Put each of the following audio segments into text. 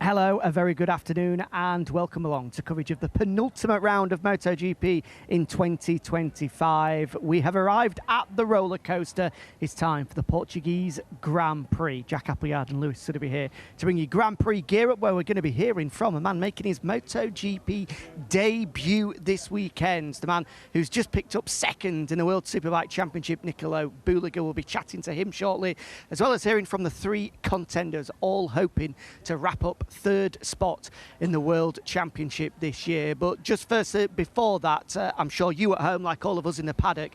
Hello, a very good afternoon and welcome along to coverage of the penultimate round of MotoGP in 2025. We have arrived at the roller coaster. It's time for the Portuguese Grand Prix. Jack Appleyard and Lewis Suddaby here to bring you Grand Prix gear up, where we're going to be hearing from a man making his MotoGP debut this weekend. The man who's just picked up second in the World Superbike Championship, Nicolo Bulega. We'll be chatting to him shortly, as well as hearing from the three contenders, all hoping to wrap up third spot in the World Championship this year. But just first, before that, I'm sure you at home, like all of us in the paddock,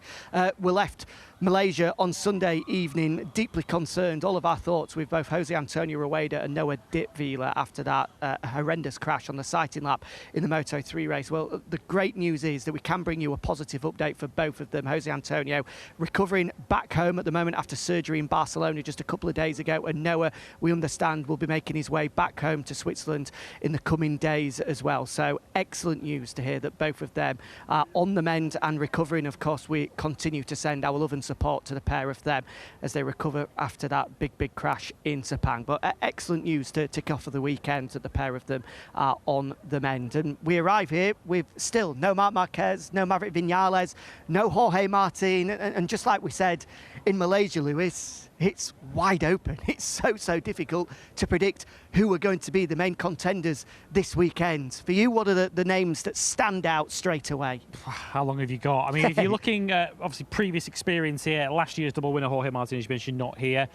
were left Malaysia on Sunday evening deeply concerned. All of our thoughts with both Jose Antonio Rueda and Noah Ditvila after that horrendous crash on the sighting lap in the Moto3 race. Well, the great news is that we can bring you a positive update for both of them. Jose Antonio recovering back home at the moment after surgery in Barcelona just a couple of days ago, and Noah, we understand, will be making his way back home to Switzerland in the coming days as well. So excellent news to hear that both of them are on the mend and recovering. Of course, we continue to send our love and support to the pair of them as they recover after that big crash in Sepang. But excellent news to kick off of the weekend that the pair of them are on the mend. And we arrive here with still no Marc Marquez, no Maverick Vinales, no Jorge Martin, and just like we said in Malaysia, Lewis, it's wide open. It's so difficult to predict who are going to be the main contenders this weekend. For you, what are the names that stand out straight away? How long have you got? I mean, if you're looking at obviously previous experience here, last year's double winner Jorge Martin, as you mentioned, not here.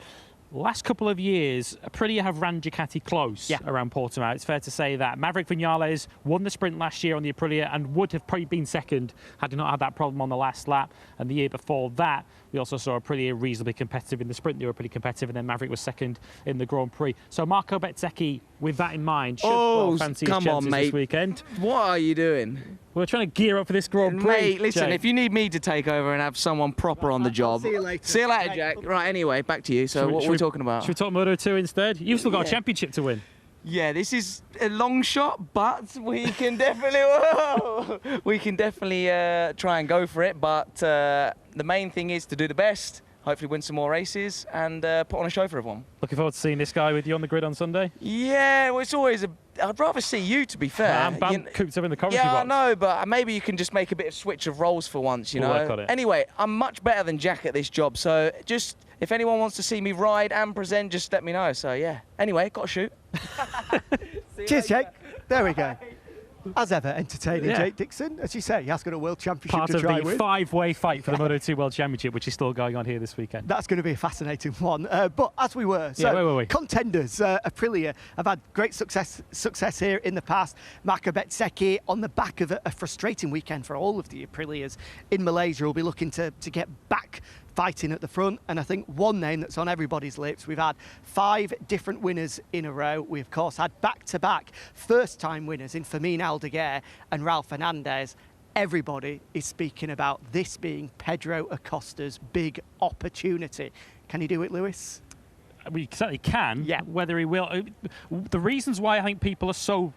Last couple of years, Aprilia have ran Ducati close around Portimao. It's fair to say that. Maverick Vinales won the sprint last year on the Aprilia and would have probably been second had he not had that problem on the last lap. And the year before that, we also saw Aprilia reasonably competitive in the sprint. They were pretty competitive, and then Maverick was second in the Grand Prix. So Marco Bezzecchi, with that in mind, should fancy his chances this weekend. What are you doing? We're trying to gear up for this Grand Prix. Mate, listen, Jake, if you need me to take over and have someone proper on the job... See you later. See you later, Jack. Right, anyway, back to you. So what are we talking about? Should we talk Moto2 instead? You've still got a championship to win. Yeah, this is a long shot, but we can definitely try and go for it. But the main thing is to do the best, hopefully win some more races, and put on a show for everyone. Looking forward to seeing this guy with you on the grid on Sunday. Yeah, well, it's always I'd rather see you, to be fair. I'm cooped up in the commentary box. Yeah, I know, but maybe you can just make a bit of switch of roles for once, you know. We'll work on it. Anyway, I'm much better than Jack at this job, so just if anyone wants to see me ride and present, just let me know. So yeah. Anyway, got to shoot. Cheers, Jake. There we go. As ever, entertaining Jake Dixon. As you say, he has got a World Championship Part to try of the with. five-way fight for the Moto2 World Championship, which is still going on here this weekend. That's going to be a fascinating one. But as we were, so where were we? Contenders, Aprilia have had great success here in the past. Marco Bezzecchi, on the back of a frustrating weekend for all of the Aprilias in Malaysia, will be looking to get back fighting at the front. And I think one name that's on everybody's lips, we've had 5 different winners in a row. We, of course, had back-to-back first-time winners in Fermin Aldeguer and Raul Fernandez. Everybody is speaking about this being Pedro Acosta's big opportunity. Can he do it, Lewis? We certainly can. Yeah. Whether he will. The reasons why I think people are so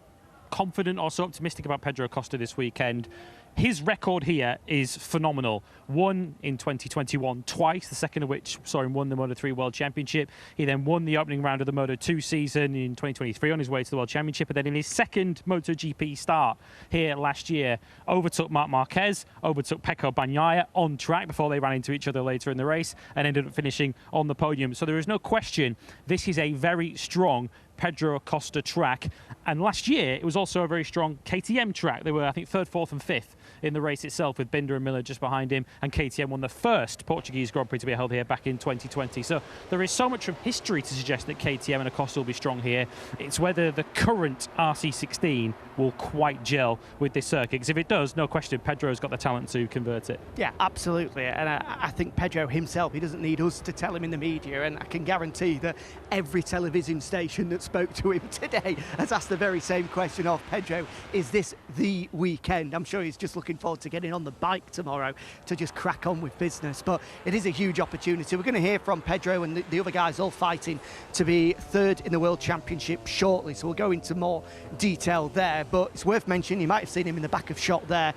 confident or so optimistic about Pedro Acosta this weekend, his record here is phenomenal. Won in 2021 twice, the second of which saw him win the Moto3 World Championship. He then won the opening round of the Moto2 season in 2023 on his way to the World Championship. And then in his second MotoGP start here last year, overtook Marc Marquez, overtook Pecco Bagnaia on track before they ran into each other later in the race, and ended up finishing on the podium. So there is no question this is a very strong Pedro Acosta track. And last year, it was also a very strong KTM track. They were, I think, 3rd, 4th and 5th in the race itself, with Binder and Miller just behind him, and KTM won the first Portuguese Grand Prix to be held here back in 2020. So there is so much from history to suggest that KTM and Acosta will be strong here. It's whether the current RC16 will quite gel with this circuit, because if it does, no question, Pedro's got the talent to convert it. Yeah, absolutely. And I think Pedro himself, he doesn't need us to tell him in the media, and I can guarantee that every television station that spoke to him today has asked the very same question of Pedro, is this the weekend? I'm sure he's just looking forward to getting on the bike tomorrow to just crack on with business. But it is a huge opportunity. We're going to hear from Pedro and the other guys all fighting to be 3rd in the World Championship shortly, so we'll go into more detail there. But it's worth mentioning, you might have seen him in the back of shot there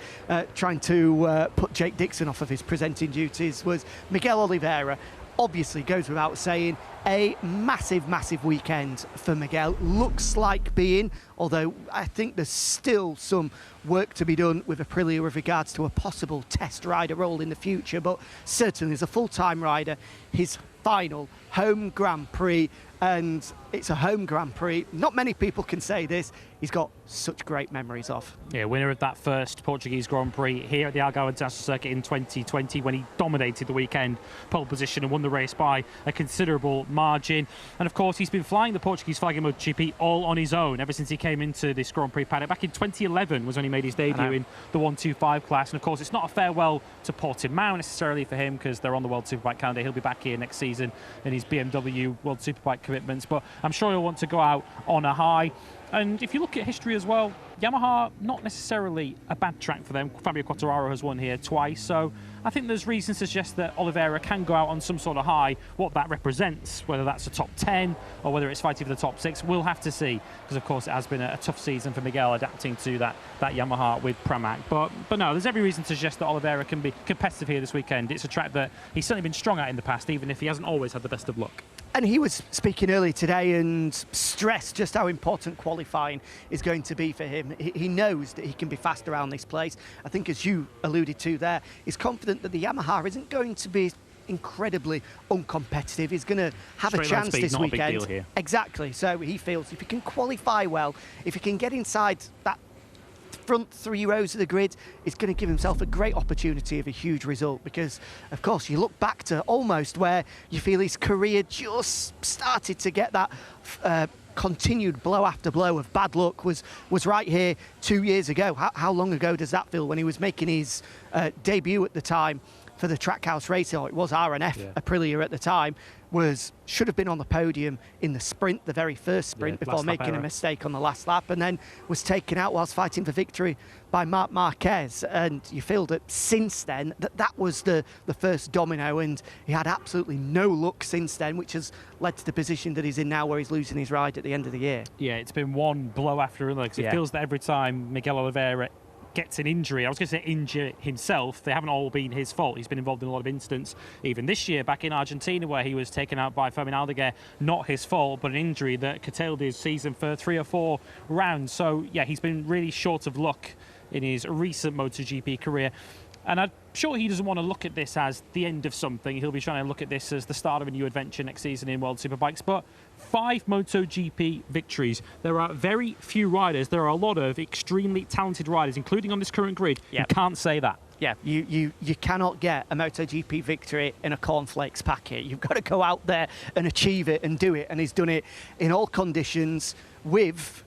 trying to put Jake Dixon off of his presenting duties, was Miguel Oliveira. obviously goes without saying, a massive, massive weekend for Miguel. Looks like being, although I think there's still some work to be done with Aprilia with regards to a possible test rider role in the future, but certainly as a full-time rider, his final home Grand Prix, and it's a home Grand Prix. Not many people can say this. He's got such great memories of. Yeah, winner of that first Portuguese Grand Prix here at the Algarve International Circuit in 2020 when he dominated the weekend, pole position, and won the race by a considerable margin. And of course, he's been flying the Portuguese flag in MotoGP all on his own ever since he came into this Grand Prix paddock. Back in 2011 was when he made his debut in the 125 class. And of course, it's not a farewell to Portimao necessarily for him because they're on the World Superbike calendar. He'll be back here next season in his BMW World Superbike commitments. But I'm sure he'll want to go out on a high. And if you look at history as well, Yamaha, not necessarily a bad track for them. Fabio Quartararo has won here twice, so I think there's reason to suggest that Oliveira can go out on some sort of high. What that represents, whether that's a top 10 or whether it's fighting for the top 6, we'll have to see, because of course it has been a tough season for Miguel adapting to that Yamaha with Pramac. But no, there's every reason to suggest that Oliveira can be competitive here this weekend. It's a track that he's certainly been strong at in the past, even if he hasn't always had the best of luck. And he was speaking earlier today and stressed just how important qualifying is going to be for him. He knows that he can be fast around this place. I think, as you alluded to there, he's confident that the Yamaha isn't going to be incredibly uncompetitive. He's going to have a chance this weekend. Not a big deal here. Exactly. So he feels if he can qualify well, if he can get inside that front 3 rows of the grid, is going to give himself a great opportunity of a huge result, because of course you look back to almost where you feel his career just started to get that continued blow after blow of bad luck was right here 2 years ago. How long ago does that feel, when he was making his debut at the time for the Trackhouse Racing, or it was RNF Aprilia at the time, should have been on the podium in the sprint, the very first sprint, before making a mistake on the last lap, and then was taken out whilst fighting for victory by Marc Marquez. And you feel that since then, that was the first domino, and he had absolutely no luck since then, which has led to the position that he's in now, where he's losing his ride at the end of the year. Yeah, it's been one blow after another, because it feels that every time Miguel Oliveira gets an injury, I was going to say injure himself, they haven't all been his fault. He's been involved in a lot of incidents, even this year back in Argentina, where he was taken out by Fermin Aldeguer. Not his fault, but an injury that curtailed his season for 3 or 4 rounds. So yeah, he's been really short of luck in his recent MotoGP career. And I'm sure he doesn't want to look at this as the end of something. He'll be trying to look at this as the start of a new adventure next season in World Superbikes. But 5 MotoGP victories. There are very few riders. There are a lot of extremely talented riders, including on this current grid. You can't say that. Yeah, you cannot get a MotoGP victory in a cornflakes packet. You've got to go out there and achieve it and do it. And he's done it in all conditions with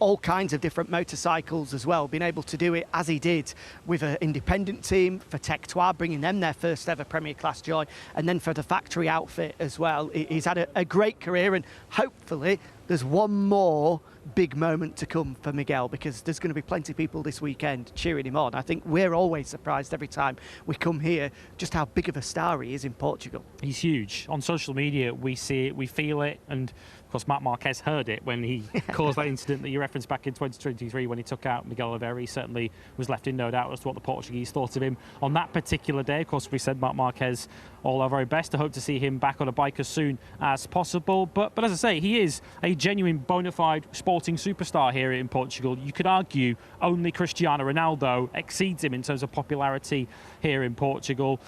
all kinds of different motorcycles as well, being able to do it as he did with an independent team for Tech Trois, bringing them their first ever Premier Class joy, and then for the factory outfit as well. He's had a great career, and hopefully there's one more big moment to come for Miguel, because there's going to be plenty of people this weekend cheering him on. I think we're always surprised every time we come here just how big of a star he is in Portugal. He's huge. On social media, we see it, we feel it, and of course Marc Marquez heard it when he caused that incident that you referenced back in 2023 when he took out Miguel Oliveira. He certainly was left in no doubt as to what the Portuguese thought of him on that particular day. Of course, we said Marc Marquez all our very best. I hope to see him back on a bike as soon as possible. But as I say, he is a genuine bona fide sporting superstar here in Portugal. You could argue only Cristiano Ronaldo exceeds him in terms of popularity here in Portugal.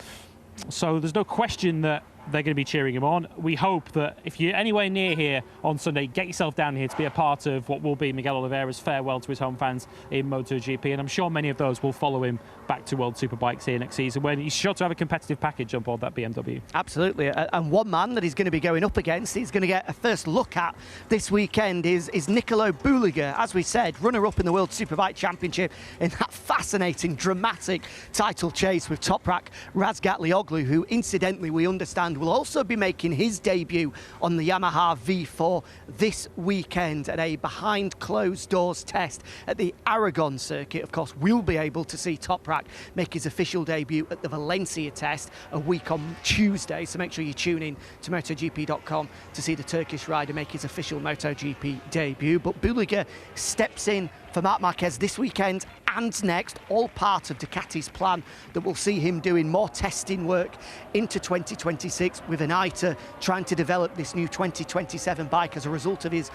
So there's no question that they're going to be cheering him on. We hope that if you're anywhere near here on Sunday, get yourself down here to be a part of what will be Miguel Oliveira's farewell to his home fans in MotoGP. And I'm sure many of those will follow him back to World Superbikes here next season, when he's sure to have a competitive package on board that BMW. Absolutely. And one man that he's going to be going up against, he's going to get a first look at this weekend, is Nicolo Bulega. As we said, runner-up in the World Superbike Championship in that fascinating, dramatic title chase with Toprak Razgatlioglu, who incidentally we understand will also be making his debut on the Yamaha V4 this weekend at a behind closed doors test at the Aragon circuit. Of course, we'll be able to see Toprak make his official debut at the Valencia test a week on Tuesday, so make sure you tune in to MotoGP.com to see the Turkish rider make his official MotoGP debut. But Bulega steps in for Marc Marquez this weekend and next, all part of Ducati's plan that will see him doing more testing work into 2026 with an eye to trying to develop this new 2027 bike as a result of his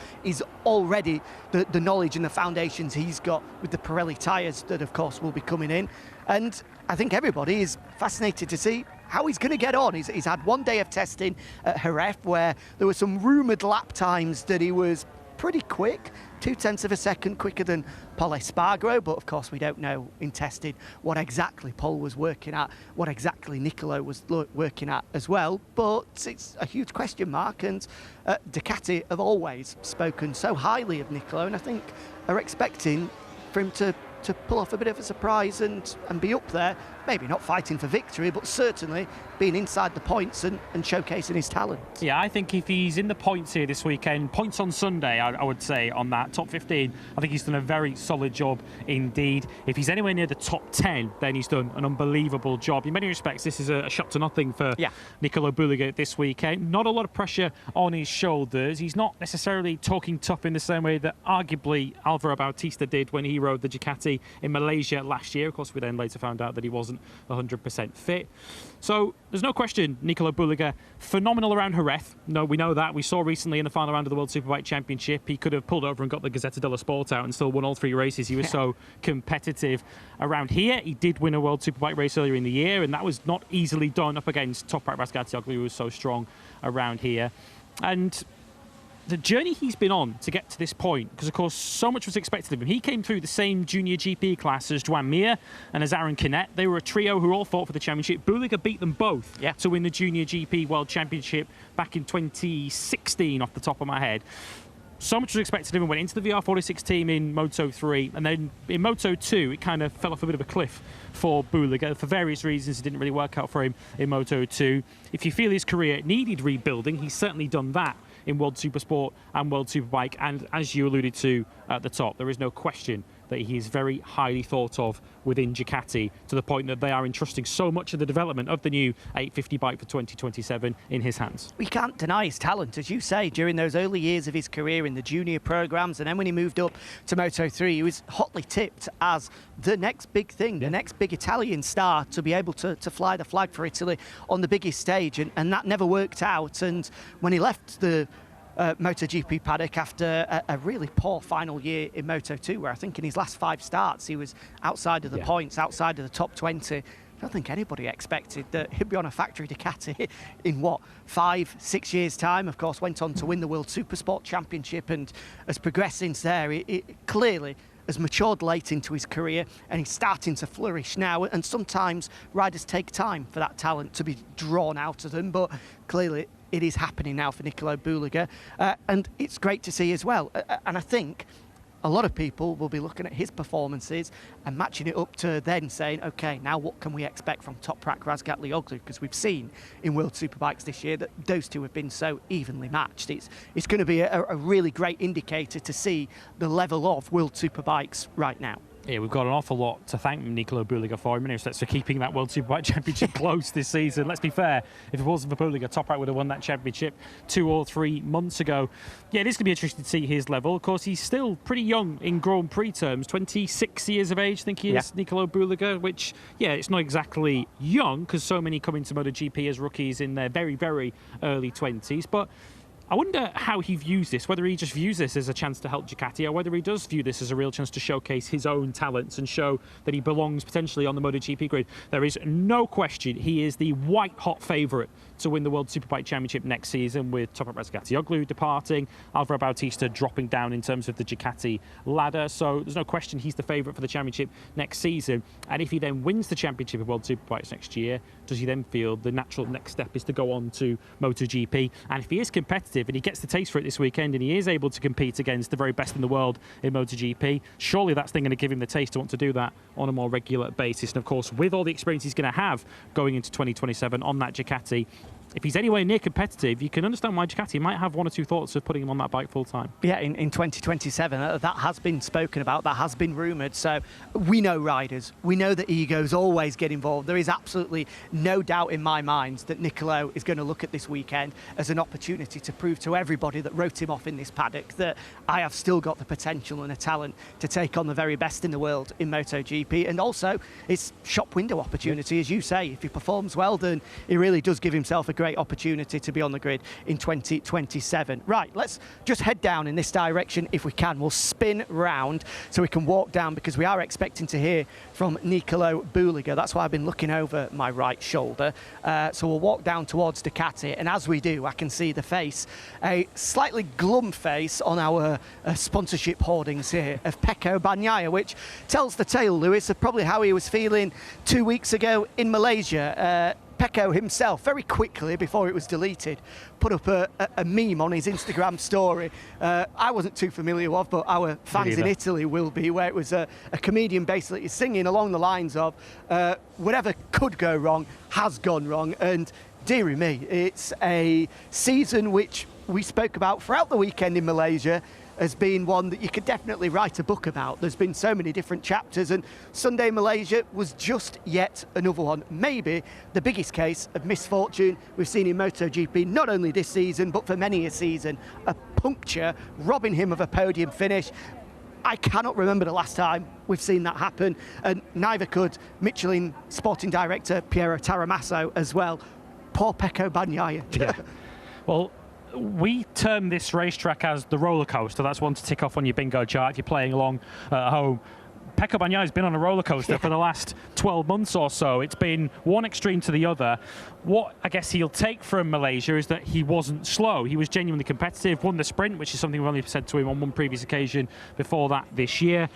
already the knowledge and the foundations he's got with the Pirelli tyres that, of course, will be coming in. And I think everybody is fascinated to see how he's going to get on. He's had one day of testing at Jerez where there were some rumoured lap times that he was pretty quick, 0.2 of a second quicker than Pol Espargaro, but of course we don't know in testing what exactly Pol was working at, what exactly Nicolo was working at as well, but it's a huge question mark, and Ducati have always spoken so highly of Nicolo, and I think are expecting for him to pull off a bit of a surprise and be up there, maybe not fighting for victory, but certainly being inside the points and showcasing his talent. Yeah, I think if he's in the points here this weekend, points on Sunday, I would say, on that top 15, I think he's done a very solid job indeed. If he's anywhere near the top 10, then he's done an unbelievable job. In many respects, this is a shot to nothing for Nicolo Bulega this weekend. Not a lot of pressure on his shoulders. He's not necessarily talking tough in the same way that arguably Alvaro Bautista did when he rode the Ducati in Malaysia last year. Of course, we then later found out that he wasn't 100% fit. So there's no question Nicolo Bulega, phenomenal around Jerez. No, we know that. We saw recently in the final round of the World Superbike Championship, he could have pulled over and got the Gazzetta dello Sport out and still won all 3 races. He was so competitive. Around here, he did win a World Superbike race earlier in the year, and that was not easily done up against Toprak Razgatlioglu, who was so strong around here. And the journey he's been on to get to this point, because of course so much was expected of him. He came through the same junior GP class as Joan Mir and as Aaron Canet. They were a trio who all fought for the championship. Bulega beat them both to win the junior GP World Championship back in 2016 off the top of my head. So much was expected of him. Went into the VR46 team in Moto 3, and then in Moto 2 it kind of fell off a bit of a cliff for Bulega. For various reasons it didn't really work out for him in Moto 2. If you feel his career needed rebuilding, he's certainly done that in World Supersport and World Superbike, and as you alluded to at the top, there is no question that he is very highly thought of within Ducati, to the point that they are entrusting so much of the development of the new 850 bike for 2027 in his hands. We can't deny his talent, as you say, during those early years of his career in the junior programmes, and then when he moved up to Moto 3, he was hotly tipped as the next big thing, the next big Italian star to be able to fly the flag for Italy on the biggest stage, and that never worked out. And when he left the MotoGP paddock after a really poor final year in Moto 2, where I think in his last 5 starts he was outside of the points, outside of the top 20. I don't think anybody expected that he'd be on a factory Ducati in 5-6 years' time. Of course, went on to win the World Supersport Championship and has progressed since there. It clearly has matured late into his career, and he's starting to flourish now. And sometimes riders take time for that talent to be drawn out of them, but clearly it is happening now for Nicolo Bulega, and it's great to see as well. And I think a lot of people will be looking at his performances and matching it up to then saying, OK, now what can we expect from Toprak Razgatlioglu? Because we've seen in World Superbikes this year that those two have been so evenly matched. It's going to be a really great indicator to see the level of World Superbikes right now. Yeah, we've got an awful lot to thank Nicolo Bulega for. In many respects, for keeping that World Superbike Championship close this season. Let's be fair, if it wasn't for Bulega, Toprak would have won that championship 2 or 3 months ago. Yeah, it is going to be interesting to see his level. Of course, he's still pretty young in Grand Prix terms, 26 years of age, I think he is, Nicolo Bulega, which, yeah, it's not exactly young, because so many come into MotoGP as rookies in their very, very early 20s. But I wonder how he views this, whether he just views this as a chance to help Ducati, or whether he does view this as a real chance to showcase his own talents and show that he belongs potentially on the MotoGP grid. There is no question he is the white-hot favourite to win the World Superbike Championship next season, with Toprak Razgatlioglu departing, Alvaro Bautista dropping down in terms of the Ducati ladder. So there's no question he's the favourite for the championship next season. And if he then wins the championship of World Superbikes next year, does he then feel the natural next step is to go on to MotoGP? And if he is competitive and he gets the taste for it this weekend and he is able to compete against the very best in the world in MotoGP, surely that's then going to give him the taste to want to do that on a more regular basis. And of course, with all the experience he's going to have going into 2027 on that Ducati, if he's anywhere near competitive, you can understand why Ducati might have one or two thoughts of putting him on that bike full time. Yeah, in 2027, that has been spoken about, that has been rumoured. So we know riders, we know that egos always get involved. There is absolutely no doubt in my mind that Nicolo is going to look at this weekend as an opportunity to prove to everybody that wrote him off in this paddock that I have still got the potential and a talent to take on the very best in the world in MotoGP. And also, it's shop window opportunity, as you say. If he performs well, then he really does give himself a great opportunity to be on the grid in 2027. Right, let's just head down in this direction if we can. We'll spin round so we can walk down, because we are expecting to hear from Nicolo Bulega. That's why I've been looking over my right shoulder. So we'll walk down towards Ducati, and as we do, I can see the face, a slightly glum face on our sponsorship hoardings here of Pecco Bagnaia, which tells the tale, Lewis, of probably how he was feeling 2 weeks ago in Malaysia. Pecco himself, very quickly before it was deleted, put up a meme on his Instagram story. I wasn't too familiar with, but our fans in Italy will be, where it was a comedian basically singing along the lines of whatever could go wrong has gone wrong. And dearie me, it's a season which we spoke about throughout the weekend in Malaysia as being one that you could definitely write a book about. There's been so many different chapters, and Sunday Malaysia was just yet another one. Maybe the biggest case of misfortune we've seen in MotoGP, not only this season, but for many a season. A puncture robbing him of a podium finish. I cannot remember the last time we've seen that happen, and neither could Michelin sporting director Piero Taramasso as well. Poor Pecco Bagnaia. Yeah. Well, we term this racetrack as the roller coaster. That's one to tick off on your bingo chart if you're playing along at home. Pecco Bagnaia has been on a roller coaster for the last 12 months or so. It's been one extreme to the other. What I guess he'll take from Malaysia is that he wasn't slow. He was genuinely competitive, won the sprint, which is something we've only said to him on one previous occasion before that this year.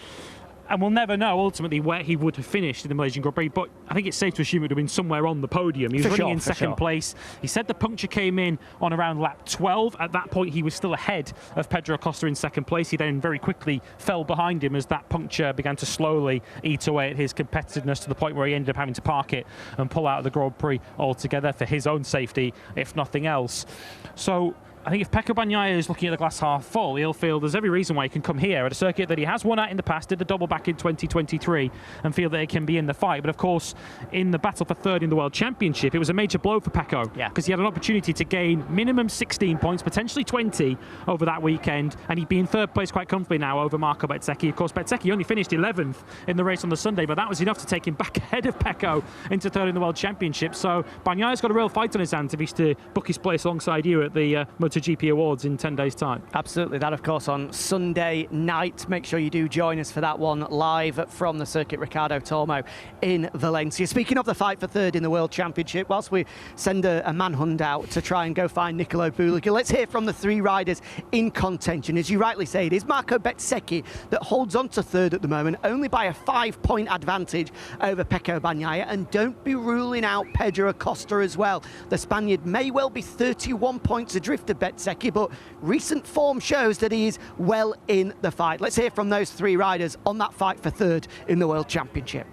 And we'll never know ultimately where he would have finished in the Malaysian Grand Prix, but I think it's safe to assume it would have been somewhere on the podium. He was running in second place. He said the puncture came in on around lap 12. At that point, he was still ahead of Pedro Acosta in second place. He then very quickly fell behind him as that puncture began to slowly eat away at his competitiveness, to the point where he ended up having to park it and pull out of the Grand Prix altogether for his own safety, if nothing else. So I think if Pecco Bagnaia is looking at the glass half full, he'll feel there's every reason why he can come here at a circuit that he has won at in the past, did the double back in 2023, and feel that he can be in the fight. But of course, in the battle for third in the World Championship, it was a major blow for Pecco, because he had an opportunity to gain minimum 16 points, potentially 20 over that weekend, and he'd be in third place quite comfortably now over Marco Bezzecchi. Of course, Bezzecchi only finished 11th in the race on the Sunday, but that was enough to take him back ahead of Pecco into third in the World Championship. So Bagnaia's got a real fight on his hands if he's to book his place alongside you at the MotoGP Awards in 10 days' time. Absolutely. That, of course, on Sunday night. Make sure you do join us for that one live from the Circuit Ricardo Tormo in Valencia. Speaking of the fight for third in the World Championship, whilst we send a manhunt out to try and go find Nicolo Bulega, let's hear from the three riders in contention. As you rightly say, it is Marco Bezzecchi that holds on to third at the moment, only by a 5-point advantage over Pecco Bagnaia, and don't be ruling out Pedro Acosta as well. The Spaniard may well be 31 points adrift of Bezzecchi, but recent form shows that he is well in the fight. Let's hear from those three riders on that fight for third in the World Championship.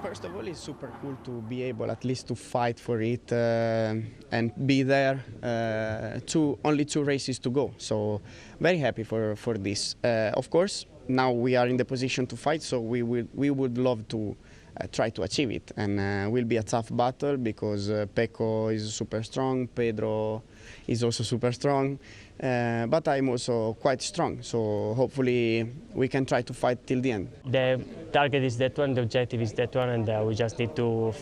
First of all, it's super cool to be able at least to fight for it and be there. Only 2 races to go, so very happy for this. Of course, now we are in the position to fight, so we would love to try to achieve it, and will be a tough battle because Pecco is super strong, Pedro is also super strong, but I'm also quite strong, so hopefully we can try to fight till the end. The target is that one, the objective is that one, and we just need to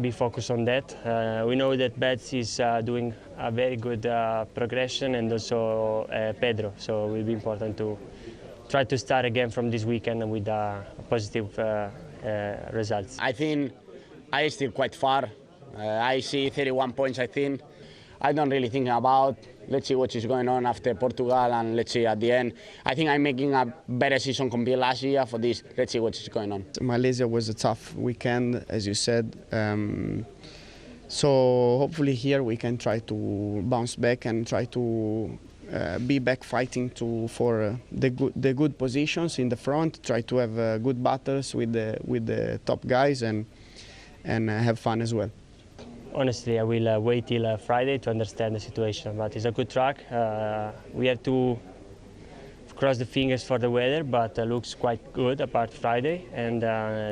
be focused on that. We know that Betts is doing a very good progression, and also Pedro, so it will be important to try to start again from this weekend with positive results. I think I still quite far. I see 31 points, I think. I don't really think about, let's see what is going on after Portugal, and let's see at the end. I think I'm making a better season compared last year for this. Let's see what is going on. Malaysia was a tough weekend, as you said. So hopefully here we can try to bounce back and try to be back fighting for the good positions in the front, try to have good battles with the top guys, and have fun as well. honestly, I will wait till Friday to understand the situation. But it's a good track. We have to cross the fingers for the weather, but looks quite good apart Friday. And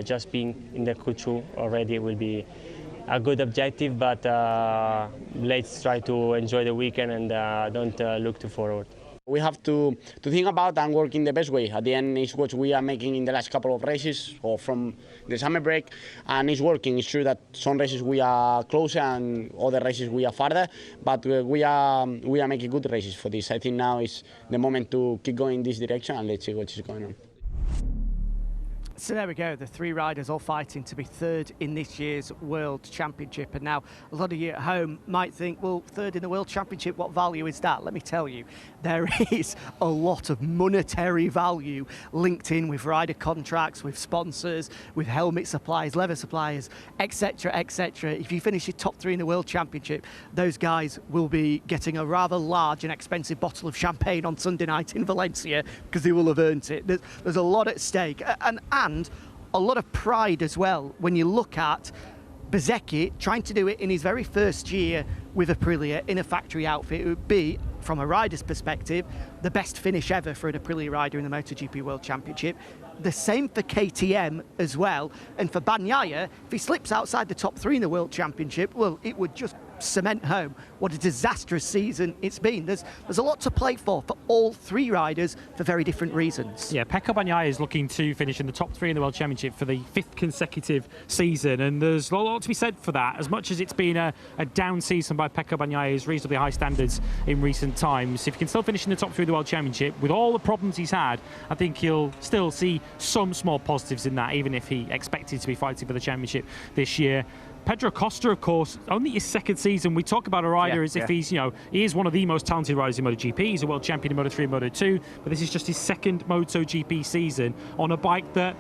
just being in the Q2 already will be a good objective. But let's try to enjoy the weekend and don't look too forward. We have to think about and work in the best way. At the end, it's what we are making in the last couple of races or from the summer break, and it's working. It's true that some races we are closer and other races we are farther, but we are making good races for this. I think now is the moment to keep going in this direction and let's see what is going on. So there we go, the three riders all fighting to be third in this year's World Championship. And now a lot of you at home might think, well, third in the World Championship, what value is that? Let me tell you, there is a lot of monetary value linked in with rider contracts, with sponsors, with helmet suppliers, leather suppliers, etc., etc. If you finish your top three in the World Championship, those guys will be getting a rather large and expensive bottle of champagne on Sunday night in Valencia because they will have earned it. There's a lot at stake. And a lot of pride as well when you look at Bezzecchi trying to do it in his very first year with Aprilia in a factory outfit. It would be, from a rider's perspective, the best finish ever for an Aprilia rider in the MotoGP World Championship. The same for KTM as well. And for Bagnaia, if he slips outside the top three in the World Championship, well, it would just cement home what a disastrous season it's been. There's a lot to play for all three riders for very different reasons. Yeah, Pecco Bagnaia is looking to finish in the top three in the World Championship for the 5th consecutive season, and there's a lot to be said for that. As much as it's been a down season by Pecco Bagnaia's reasonably high standards in recent times, if he can still finish in the top three of the World Championship with all the problems he's had, I think he'll still see some small positives in that, even if he expected to be fighting for the championship this year. Pedro Acosta, of course, only his second season. We talk about a rider as if he's, he is one of the most talented riders in MotoGP. He's a world champion in Moto3 and Moto2, but this is just his second MotoGP season on a bike that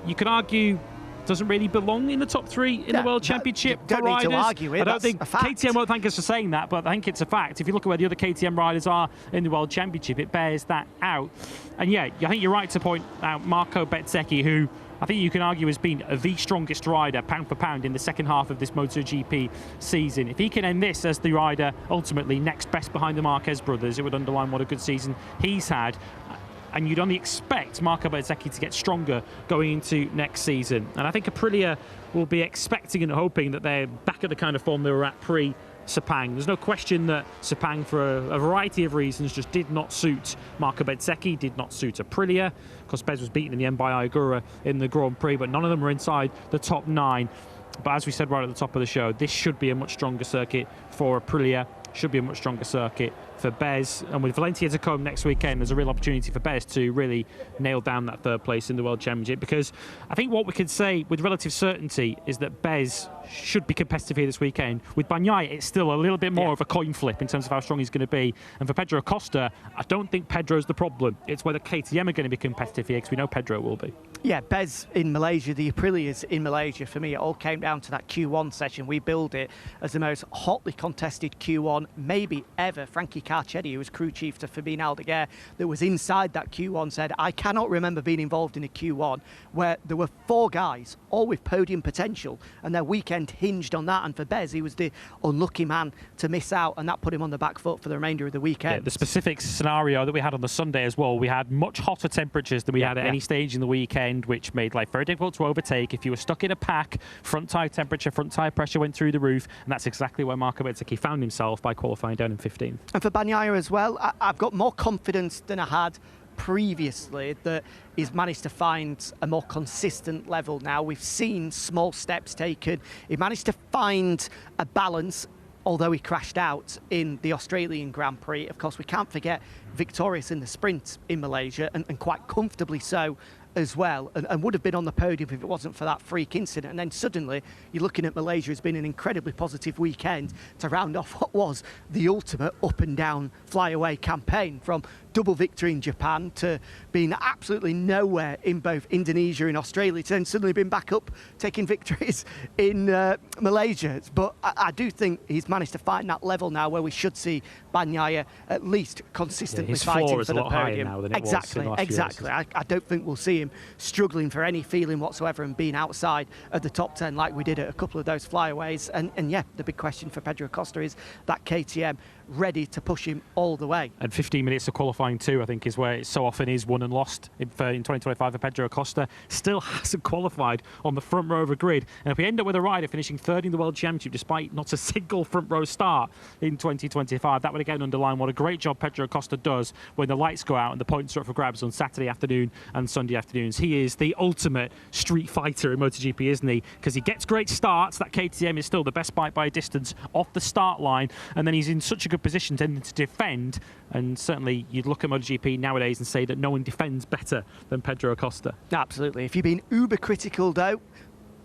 you could argue doesn't really belong in the top three in the World Championship for riders. Don't need to argue it. I don't think KTM won't thank us for saying that, but I think it's a fact. If you look at where the other KTM riders are in the World Championship, it bears that out. And yeah, I think you're right to point out Marco Bezzecchi, who I think you can argue has been the strongest rider, pound for pound, in the second half of this MotoGP season. If he can end this as the rider ultimately next best behind the Marquez brothers, it would underline what a good season he's had. And you'd only expect Marco Bezzecchi to get stronger going into next season. And I think Aprilia will be expecting and hoping that they're back at the kind of form they were at pre-Sepang. There's no question that Sepang, for a variety of reasons, just did not suit Marco Bezzecchi, did not suit Aprilia. Of course, Bez was beaten in the end by Aigura in the Grand Prix, but none of them were inside the top 9. But as we said right at the top of the show, this should be a much stronger circuit for Aprilia, should be a much stronger circuit for Bez. And with Valencia to come next weekend, there's a real opportunity for Bez to really nail down that third place in the World Championship, because I think what we could say with relative certainty is that Bez should be competitive here this weekend. With Bagnaia, it's still a little bit more of a coin flip in terms of how strong he's going to be. And for Pedro Acosta, I don't think Pedro's the problem. It's whether KTM are going to be competitive here, because we know Pedro will be. Yeah, Bez in Malaysia, the Aprilias in Malaysia, for me, it all came down to that Q1 session. We billed it as the most hotly contested Q1 maybe ever. Frankie Carcetti, who was crew chief to Fabien Aldeguer, that was inside that Q1, said, I cannot remember being involved in a Q1 where there were 4 guys, all with podium potential, and their weekend hinged on that. And for Bez, he was the unlucky man to miss out, and that put him on the back foot for the remainder of the weekend. Yeah, the specific scenario that we had on the Sunday as well, we had much hotter temperatures than we had at any stage in the weekend, which made life very difficult to overtake. If you were stuck in a pack, front tyre temperature, front tyre pressure went through the roof, and that's exactly where Marco Bezzecchi found himself by qualifying down in 15. And for Bagnaia as well, I've got more confidence than I had previously that he's managed to find a more consistent level now. We've seen small steps taken. He managed to find a balance, although he crashed out in the Australian Grand Prix. Of course, we can't forget victorious in the sprint in Malaysia, and quite comfortably so as well, and would have been on the podium if it wasn't for that freak incident. And then suddenly you're looking at Malaysia as being an incredibly positive weekend to round off what was the ultimate up and down flyaway campaign, from double victory in Japan to being absolutely nowhere in both Indonesia and Australia to then suddenly been back up taking victories in Malaysia. But I do think he's managed to find that level now where we should see Bagnaia at least consistently his fighting floor is for a the lot higher podium. now than it was in the last few Exactly. I don't think we'll see him struggling for any feeling whatsoever and being outside of the top 10 like we did at a couple of those flyaways. And yeah, the big question for Pedro Acosta is that KTM ready to push him all the way. And 15 minutes of qualifying too, I think, is where it so often is won and lost in 2025 for Pedro Acosta. Still hasn't qualified on the front row of a grid. And if we end up with a rider finishing third in the World Championship despite not a single front row start in 2025, that would again underline what a great job Pedro Acosta does when the lights go out and the points are up for grabs on Saturday afternoon and Sunday afternoons. He is the ultimate street fighter in MotoGP, isn't he? Because he gets great starts. That KTM is still the best bike by a distance off the start line, and then he's in such a good position to defend. And certainly you'd look at MotoGP nowadays and say that no one defends better than Pedro Acosta. Absolutely. If you've been uber critical though,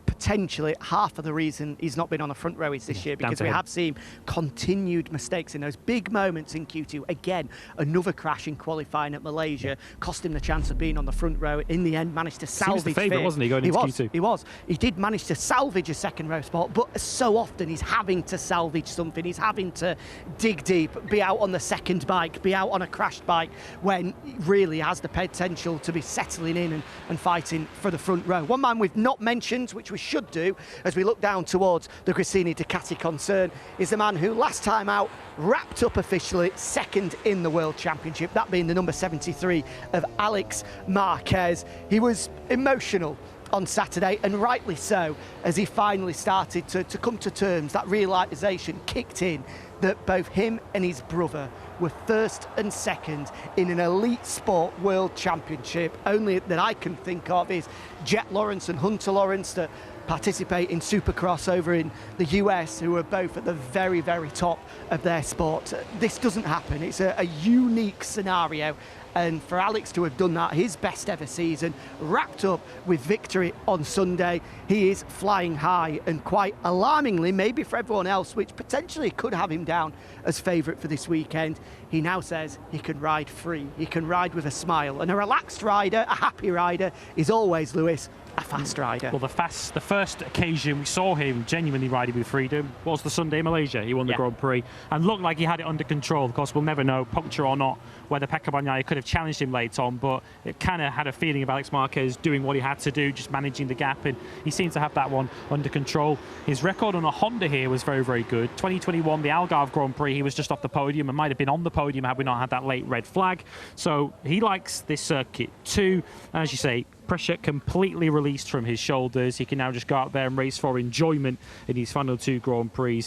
potentially half of the reason he's not been on the front row is this year, because we have seen continued mistakes in those big moments in Q2. Again, another crash in qualifying at Malaysia cost him the chance of being on the front row. In the end, managed to salvage. He was the favourite, wasn't he, going into Q2? He was. He did manage to salvage a second row spot, but so often he's having to salvage something. He's having to dig deep, be out on the second bike, be out on a crashed bike, when he really has the potential to be settling in and fighting for the front row. One man we've not mentioned, which we should do as we look down towards the Gresini Ducati concern, is the man who last time out wrapped up officially second in the World Championship, that being the number 73 of Alex Marquez. He was emotional on Saturday, and rightly so, as he finally started to come to terms. That realisation kicked in that both him and his brother were first and second in an elite sport world championship. Only that I can think of is Jet Lawrence and Hunter Lawrence that participate in Supercross over in the US, who are both at the very, very top of their sport. This doesn't happen. It's a unique scenario. And for Alex to have done that, his best ever season, wrapped up with victory on Sunday, he is flying high, and quite alarmingly, maybe for everyone else, which potentially could have him down as favourite for this weekend, he now says he can ride free. He can ride with a smile. And a relaxed rider, a happy rider, is always, Lewis, a fast rider. Well, the first occasion we saw him genuinely riding with freedom was the Sunday in Malaysia. He won the Grand Prix and looked like he had it under control. Of course, we'll never know, puncture or not, whether Pecco Bagnaia could have challenged him late on, but it kind of had a feeling of Alex Marquez doing what he had to do, just managing the gap, and he seems to have that one under control. His record on a Honda here was very, very good. 2021, the Algarve Grand Prix, he was just off the podium and might have been on the podium had we not had that late red flag. So he likes this circuit too. As you say, pressure completely released from his shoulders. He can now just go out there and race for enjoyment in these final two Grand Prix.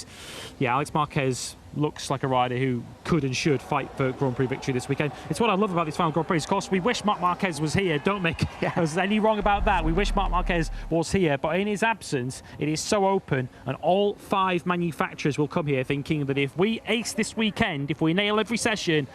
Yeah, Alex Marquez looks like a rider who could and should fight for Grand Prix victory this weekend. It's what I love about these final Grand Prix. Of course, we wish Marc Marquez was here. Don't make us any wrong about that. We wish Marc Marquez was here, but in his absence, it is so open, and all 5 manufacturers will come here thinking that if we ace this weekend, if we nail every session,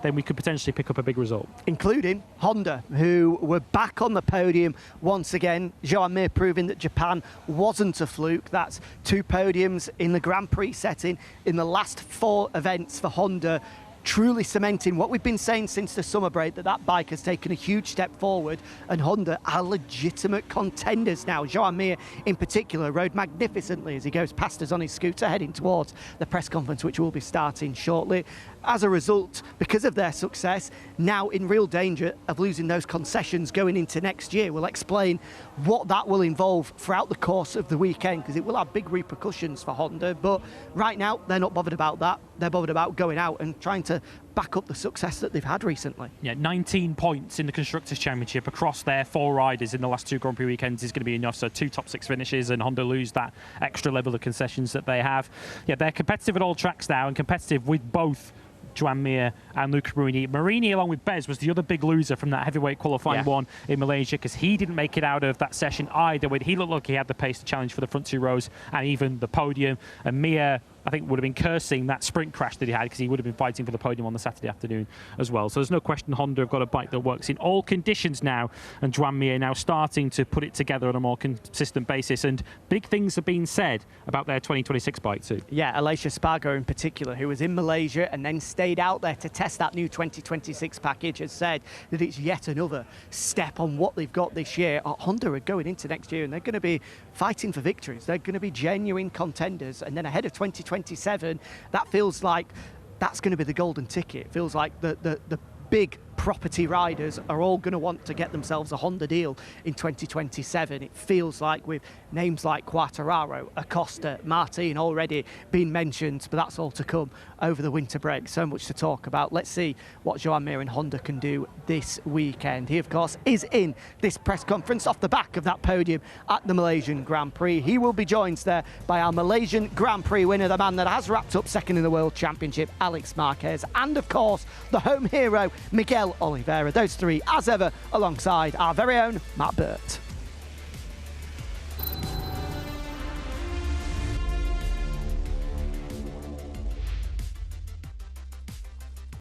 then we could potentially pick up a big result. Including Honda, who were back on the podium once again. Joan Mir proving that Japan wasn't a fluke. That's 2 podiums in the Grand Prix setting in the last 4 events for Honda, truly cementing what we've been saying since the summer break, that bike has taken a huge step forward, and Honda are legitimate contenders now. Joan Mir in particular rode magnificently as he goes past us on his scooter heading towards the press conference, which will be starting shortly. As a result, because of their success, now in real danger of losing those concessions going into next year. We'll explain what that will involve throughout the course of the weekend, because it will have big repercussions for Honda. But right now, they're not bothered about that. They're bothered about going out and trying to back up the success that they've had recently. Yeah, 19 points in the Constructors' Championship across their 4 riders in the last 2 Grand Prix weekends is going to be enough. So 2 top 6 finishes, and Honda lose that extra level of concessions that they have. Yeah, they're competitive at all tracks now, and competitive with both Joan Mir and Luca Marini. Marini, along with Bez, was the other big loser from that heavyweight qualifying one in Malaysia, because he didn't make it out of that session either. He looked like he had the pace to challenge for the front 2 rows and even the podium. And Mir I think, would have been cursing that sprint crash that he had, because he would have been fighting for the podium on the Saturday afternoon as well. So there's no question Honda have got a bike that works in all conditions now, and Joan Mir now starting to put it together on a more consistent basis. And big things have been said about their 2026 bike too. Yeah, Aleix Espargaro in particular, who was in Malaysia and then stayed out there to test that new 2026 package, has said that it's yet another step on what they've got this year. Honda are going into next year and they're going to be fighting for victories. They're going to be genuine contenders. And then ahead of 2027, that feels like that's going to be the golden ticket. It feels like the big property riders are all going to want to get themselves a Honda deal in 2027. It feels like, with names like Quartararo, Acosta, Martin already been mentioned, but that's all to come over the winter break. So much to talk about. Let's see what Joan Mir and Honda can do this weekend. He, of course, is in this press conference off the back of that podium at the Malaysian Grand Prix. He will be joined there by our Malaysian Grand Prix winner, the man that has wrapped up second in the World Championship, Alex Marquez, and, of course, the home hero, Miguel Oliveira. Those three, as ever, alongside our very own Matt Burt.